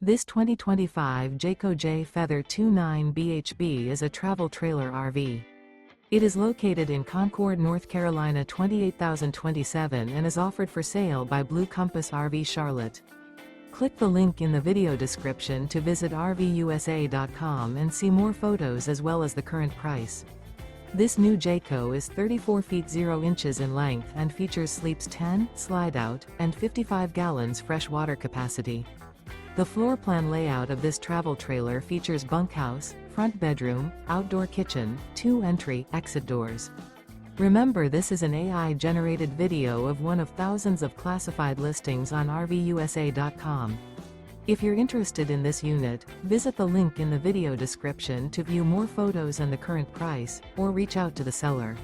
This 2025 Jayco Jay Feather 29 BHB is a travel trailer RV. It is located in Concord, North Carolina 28027 and is offered for sale by Blue Compass RV Charlotte. Click the link in the video description to visit RVUSA.com and see more photos as well as the current price. This new Jayco is 34 feet 0 inches in length and features sleeps 10, slide-out, and 55 gallons fresh water capacity. The floor plan layout of this travel trailer features bunkhouse, front bedroom, outdoor kitchen, 2 entry/exit doors. Remember, this is an AI-generated video of one of thousands of classified listings on RVUSA.com. If you're interested in this unit, visit the link in the video description to view more photos and the current price, or reach out to the seller.